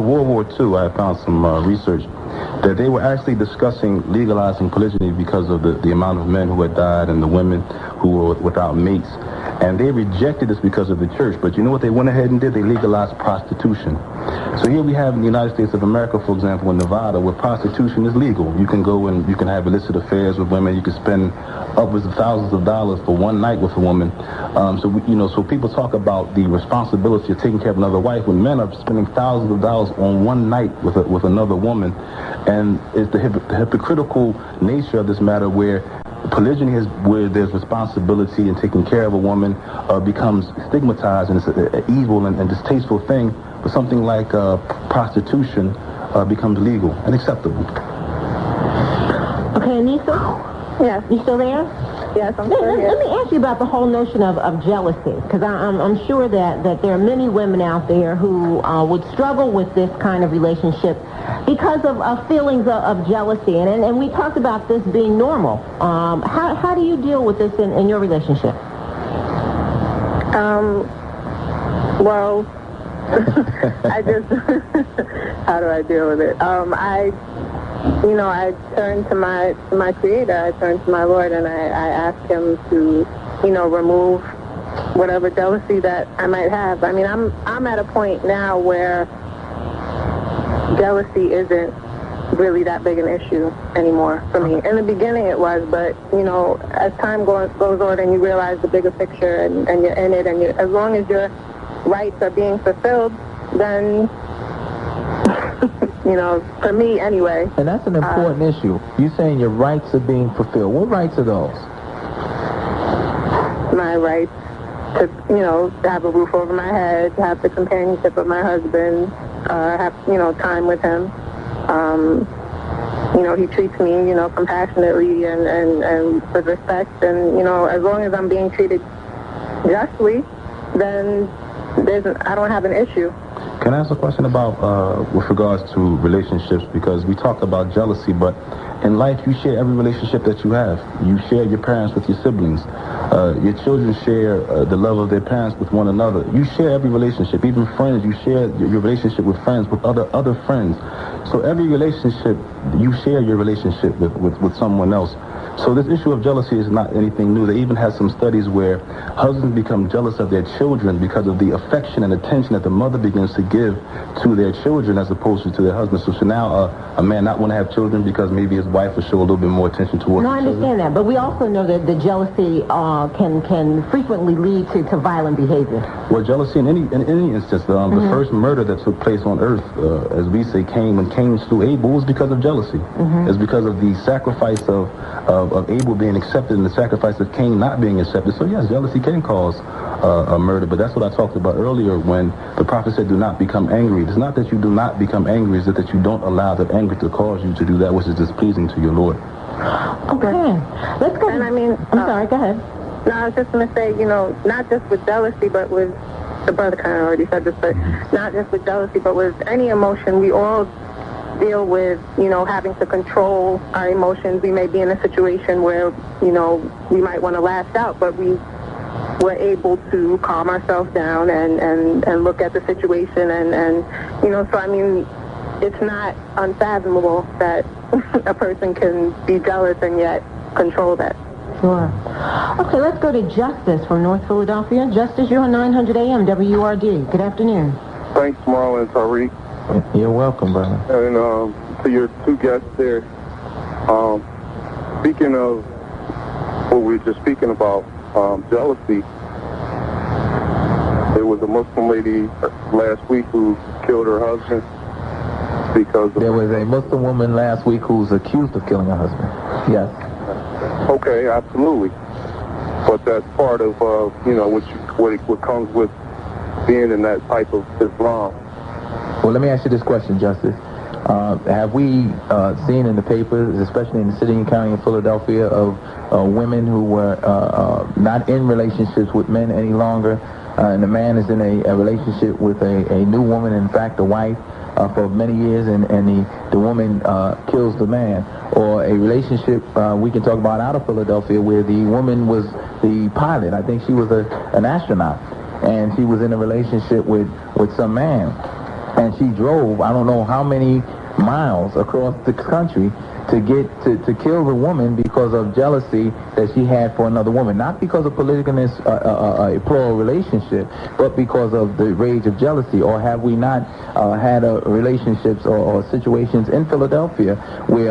World War II, I found some research that they were actually discussing legalizing polygyny because of the amount of men who had died and the women who were without mates. And they rejected this because of the church. But you know what they went ahead and did? They legalized prostitution. So here we have in the United States of America, for example, in Nevada, where prostitution is legal. You can go and you can have illicit affairs with women. You can spend upwards of thousands of dollars for one night with a woman. So people talk about the responsibility of taking care of another wife when men are spending thousands of dollars on one night with another woman. And it's the hypocritical nature of this matter where polygyny is where there's responsibility and taking care of a woman becomes stigmatized, and it's an evil and distasteful thing. But something like prostitution becomes legal and acceptable. Okay, Anissa? Yes. You still there? Yes, I'm still here. Let me ask you about the whole notion of jealousy, because I'm sure that there are many women out there who would struggle with this kind of relationship because of feelings of jealousy, and we talked about this being normal. How do you deal with this in your relationship? Well, I just, how do I deal with it? I turn to my Creator, I turn to my Lord, and I ask Him to, remove whatever jealousy that I might have. I mean, I'm at a point now where jealousy isn't really that big an issue anymore for me. In the beginning it was, but, as time goes on and you realize the bigger picture and you're in it, and as long as your rights are being fulfilled, then, for me anyway. And that's an important issue. You're saying your rights are being fulfilled. What rights are those? My rights to, to have a roof over my head, to have the companionship of my husband, have, time with him. He treats me, compassionately and with respect. And, as long as I'm being treated justly, then I don't have an issue. Can I ask a question about, with regards to relationships? Because we talk about jealousy, but in life you share every relationship that you have. You share your parents with your siblings. Your children share the love of their parents with one another. You share every relationship. Even friends, you share your relationship with friends, with other friends. So every relationship, you share your relationship with someone else. So this issue of jealousy is not anything new. They even have some studies where husbands become jealous of their children because of the affection and attention that the mother begins to give to their children as opposed to their husband. So should now a man not want to have children because maybe his wife will show a little bit more attention towards No, I understand that, but we also know that the jealousy can frequently lead to violent behavior. Well, jealousy in any instance, the first murder that took place on earth, as we say, when Cain slew Abel, was because of jealousy. It's because of the sacrifice of Abel being accepted and the sacrifice of Cain not being accepted. So yes, jealousy can cause a murder, but that's what I talked about earlier when the prophet said, do not become angry. It's not that you do not become angry, it's that you don't allow that anger to cause you to do that which is displeasing to your Lord. Okay. Let's go. And I'm sorry, go ahead. No, I was just going to say, not just with jealousy, but with, the brother kind of already said this, but not just with jealousy, but with any emotion, we all deal with, having to control our emotions. We may be in a situation where, we might want to lash out, but we're able to calm ourselves down and look at the situation and so I mean, it's not unfathomable that a person can be jealous and yet control that. Sure. Okay, let's go to Justice from North Philadelphia. Justice, you're on 900 AM WURD. Good afternoon. Thanks, Marlon and Tariq. You're welcome, brother. And to your two guests there, speaking of what we were just speaking about, jealousy, there was a Muslim lady last week who killed her husband because of... There was a Muslim woman last week who's accused of killing her husband. Yes. Okay, absolutely. But that's part of, what comes with being in that type of Islam. Well, let me ask you this question, Justice. Have we seen in the papers, especially in the city and county of Philadelphia, of women who were not in relationships with men any longer, and the man is in a relationship with a new woman, in fact, a wife, for many years, and the woman kills the man? Or a relationship we can talk about out of Philadelphia where the woman was the pilot. I think she was an astronaut, and she was in a relationship with some man. and she drove I don't know how many miles across the country to get to kill the woman because of jealousy that she had for another woman, not because of polygynous a plural relationship, but because of the rage of jealousy? Or have we not had relationships or situations in Philadelphia where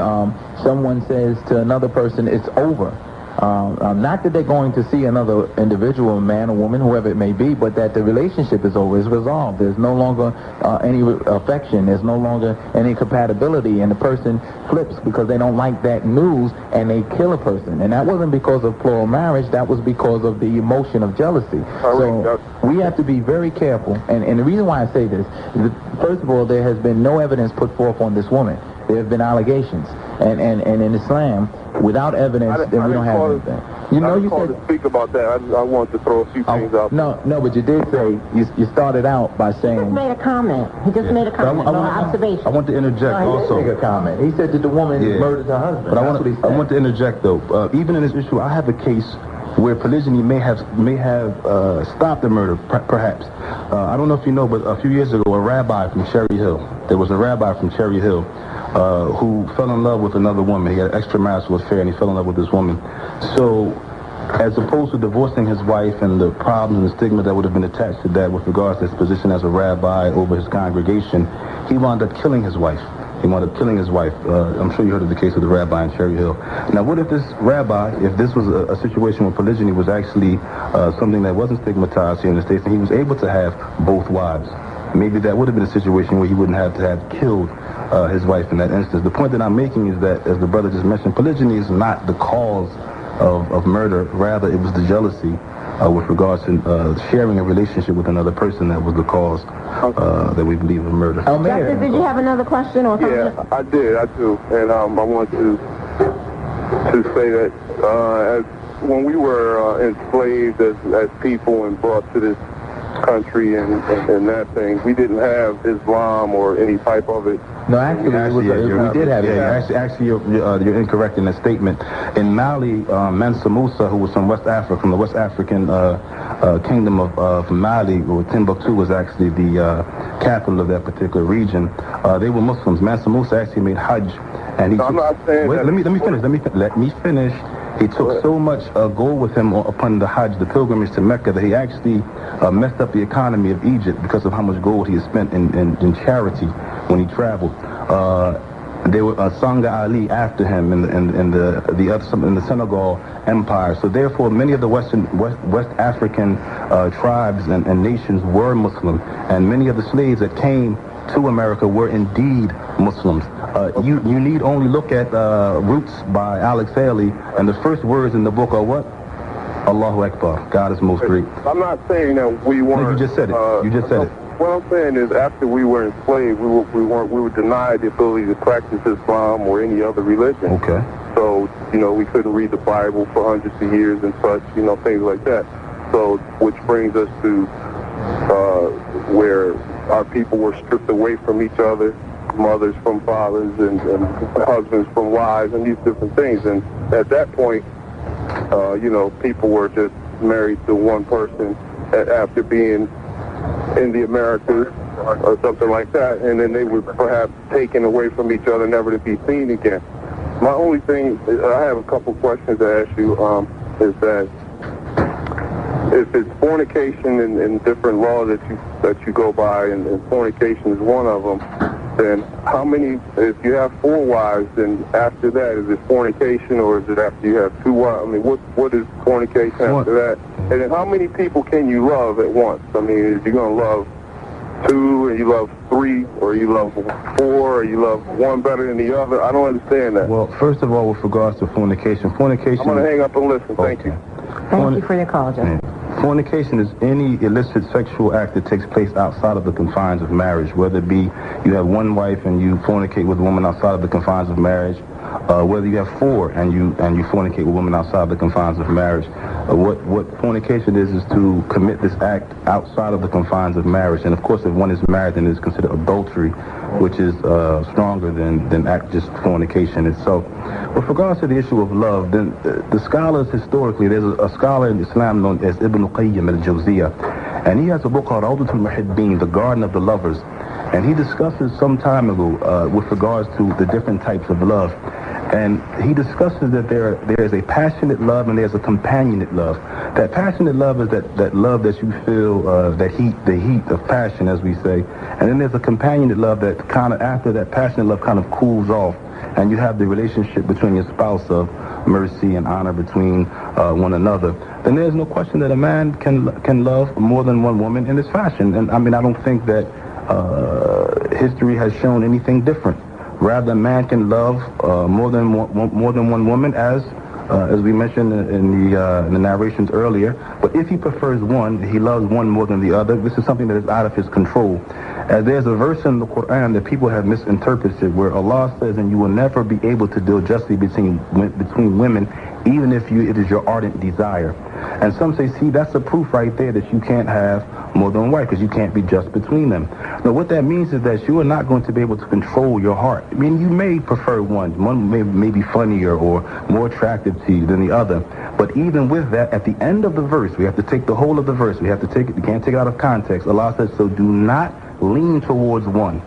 someone says to another person, it's over? Not that they're going to see another individual, man or woman, whoever it may be, but that the relationship is over, is resolved. There's no longer any affection. There's no longer any compatibility, and the person flips because they don't like that news, and they kill a person. And that wasn't because of plural marriage. That was because of the emotion of jealousy. So we have to be very careful. And the reason why I say this is that, first of all, there has been no evidence put forth on this woman. There have been allegations. And in Islam, without evidence, then we don't have anything. You know, you said to speak about that. I wanted to throw a few things out. No, but you did say you started out by saying. He just made a comment. He just made a comment, an observation. I want to interject also. Make a comment. He said that the woman murdered her husband. But I want to interject though. Even in this issue, I have a case where polygyny may have stopped the murder, perhaps. I don't know if you know, but a few years ago, a rabbi from Cherry Hill. There was a rabbi from Cherry Hill who fell in love with another woman. He had an extramarital affair, and he fell in love with this woman. So, as opposed to divorcing his wife and the problems and the stigma that would have been attached to that with regards to his position as a rabbi over his congregation, he wound up killing his wife. I'm sure you heard of the case of the rabbi in Cherry Hill. Now, what if this rabbi, if this was a situation where polygyny was actually something that wasn't stigmatized here in the States, and he was able to have both wives? Maybe that would have been a situation where he wouldn't have to have killed his wife in that instance. The point that I'm making is that, as the brother just mentioned, polygyny is not the cause of murder. Rather, it was the jealousy with regards to sharing a relationship with another person that was the cause that we believe of murder. Justice, did you have another question or something? Yeah, I do. And I want to say that when we were enslaved as people and brought to this country and that thing, we didn't have Islam or any type of it. No, actually, we did have it. Actually, you're incorrect in that statement. In Mali, Mansa Musa, who was from West Africa, from the West African kingdom of Mali, or Timbuktu was actually the capital of that particular region. They were Muslims. Mansa Musa actually made Hajj, and he. I'm not saying wait, let me finish. He took so much gold with him upon the Hajj, the pilgrimage to Mecca, that he actually messed up the economy of Egypt because of how much gold he had spent in charity when he traveled. There were Sanga Ali after him in the Senegal Empire. So therefore, many of the West African tribes and nations were Muslim, and many of the slaves that came to America were indeed Muslims. You need only look at Roots by Alex Haley, and the first words in the book are what? Allahu Akbar. God is most great. I'm not saying that we weren't. No, you just said it. You just said it. What I'm saying is, after we were enslaved, we were denied the ability to practice Islam or any other religion. Okay. So, we couldn't read the Bible for hundreds of years and such, things like that. So, which brings us to where our people were stripped away from each other, mothers from fathers, and husbands from wives, and these different things. And at that point, people were just married to one person after being in the Americas or something like that, and then they were perhaps taken away from each other, never to be seen again. My only thing, I have a couple questions to ask you, is that if it's fornication and different laws that you go by, and fornication is one of them, then how many, if you have 4 wives, then after that, is it fornication, or is it after you have 2 wives? I mean, what is fornication after that? And then how many people can you love at once? I mean, is you going to love 2, or you love 3, or you love 4, or you love one better than the other? I don't understand that. Well, first of all, with regards to fornication... I'm going to hang up and listen. Thank you. Thank you for your call, Justin. Fornication is any illicit sexual act that takes place outside of the confines of marriage, whether it be you have one wife and you fornicate with a woman outside of the confines of marriage, whether you have 4 and you fornicate with women outside the confines of marriage. What fornication is to commit this act outside of the confines of marriage. And of course, if one is married, then it's considered adultery, which is stronger than act just fornication itself. With regards to the issue of love, then the scholars historically, there's a scholar in Islam known as Ibn Qayyim al-Jawziyah, and he has a book called Rawdatul Muhibbeen, the Garden of the Lovers. And he discusses some time ago with regards to the different types of love. And he discusses that there is a passionate love and there's a companionate love. That passionate love is that love that you feel, the heat of passion, as we say. And then there's a companionate love that kind of, after that passionate love kind of cools off, and you have the relationship between your spouse of mercy and honor between one another. Then there's no question that a man can love more than one woman in this fashion. And I mean, I don't think that history has shown anything different. Rather, a man can love more than one woman, as we mentioned in the narrations earlier. But if he prefers one, he loves one more than the other. This is something that is out of his control. As there's a verse in the Quran that people have misinterpreted, where Allah says, "And you will never be able to deal justly between women, even if it is your ardent desire." And some say, see, that's a proof right there that you can't have more than one wife, because you can't be just between them. Now, what that means is that you are not going to be able to control your heart. I mean, you may prefer one. One may be funnier or more attractive to you than the other. But even with that, at the end of the verse, we have to take the whole of the verse. We can't take it out of context. Allah says, so do not lean towards one.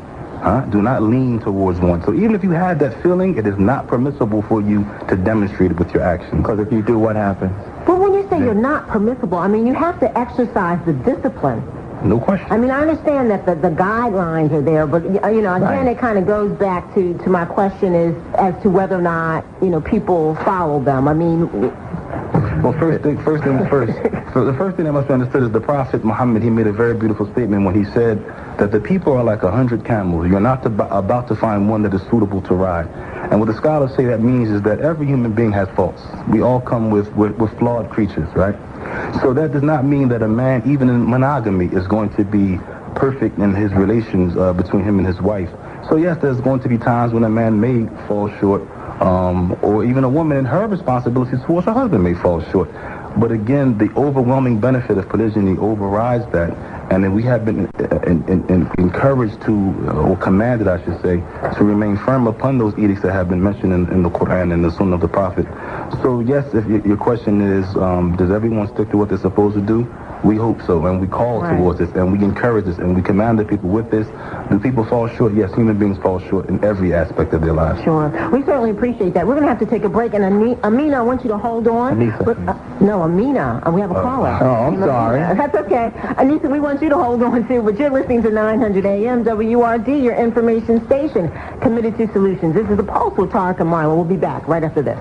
Do not lean towards one. So even if you had that feeling, it is not permissible for you to demonstrate it with your actions. Because if you do, what happens? But when you say you're not permissible, I mean, you have to exercise the discipline. No question. I mean, I understand that the guidelines are there, but, you know, again, it kind of goes back to my question is as to whether or not, you know, people follow them. I mean... Well, first thing first. So the first thing that must be understood is the Prophet Muhammad, he made a very beautiful statement when he said that the people are like 100 camels. You're not about to find one that is suitable to ride. And what the scholars say that means is that every human being has faults. We all come with flawed creatures, right? So that does not mean that a man, even in monogamy, is going to be perfect in his relations between him and his wife. So yes, there's going to be times when a man may fall short, or even a woman in her responsibilities towards her husband may fall short. But again, the overwhelming benefit of polygyny overrides that, and then we have been encouraged to, or commanded, I should say, to remain firm upon those edicts that have been mentioned in the Quran and the Sunnah of the Prophet. So yes, if your question is, does everyone stick to what they're supposed to do? We hope so, and we call towards this, and we encourage this, and we command the people with this. Do people fall short? Yes, human beings fall short in every aspect of their lives. Sure. We certainly appreciate that. We're going to have to take a break, and Amina, I want you to hold on. Anissa. No, Amina. We have a caller. Oh, I'm sorry. That's okay. Anissa, we want you to hold on, too, but you're listening to 900 AM WURD, your information station, committed to solutions. This is The Pulse with Tariq and Marla. We'll be back right after this.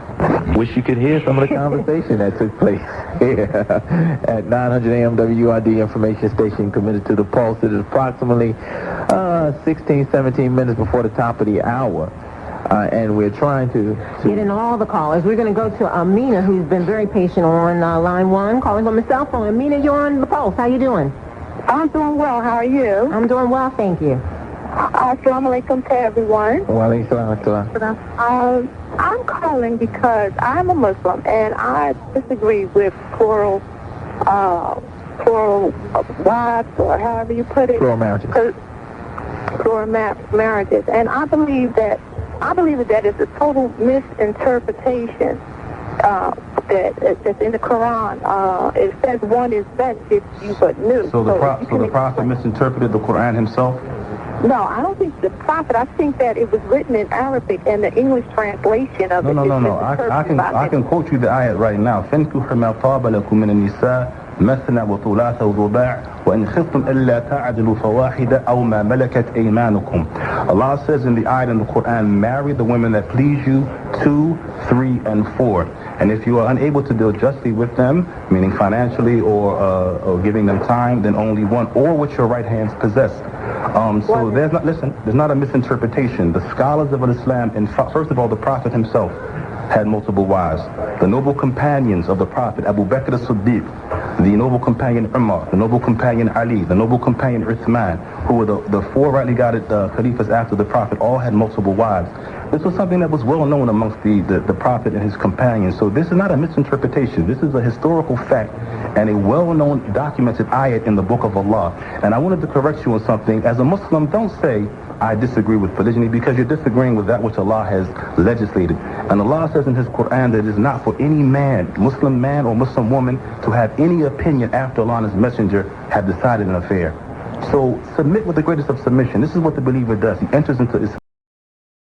Wish you could hear some of the conversation that took place here at 900 AM WURD information station, committed to the Pulse. It is approximately 16, 17 minutes before the top of the hour. And we're trying to get in all the callers. We're going to go to Amina, who's been very patient on line one, calling from a cell phone. Amina, you're on the Pulse. How you doing? I'm doing well. How are you? I'm doing well, thank you. Assalamu alaikum to everyone. Wa alaikum assalam. I'm calling because I'm a Muslim and I disagree with plural wives, or however you put it. Plural marriages. Plural marriages. And I believe that is a total misinterpretation that's in the Quran. It says one is best if you but knew. So the Prophet misinterpreted the Quran himself? No, I don't think the Prophet. I think that it was written in Arabic and the English translation of it. No. I can quote you the ayat right now. فَانْكُحُوا مَا طَابَ لَكُم مِّنَ النِّسَاءِ مثنى وثلاث ورباع وإن خفتم ألا تعدلوا فواحدة أو ما ملكت أيمانكم. Allah says in the ayat in the Quran, marry the women that please you, 2, 3, and 4. And if you are unable to deal justly with them, meaning financially or giving them time, then only one, or what your right hands possess. So there's not a misinterpretation. The scholars of Islam, first of all, the Prophet himself had multiple wives. The noble companions of the Prophet, Abu Bakr as-Siddiq, the noble companion Umar, the noble companion Ali, the noble companion Uthman, who were the four rightly guided caliphs after the Prophet, all had multiple wives. This was something that was well known amongst the Prophet and his companions. So this is not a misinterpretation. This is a historical fact and a well-known documented ayat in the Book of Allah. And I wanted to correct you on something. As a Muslim, don't say, I disagree with polygyny, because you're disagreeing with that which Allah has legislated. And Allah says in His Quran that it is not for any man, Muslim man or Muslim woman, to have any opinion after Allah and His Messenger have decided an affair. So submit with the greatest of submission. This is what the believer does. He enters into Islam.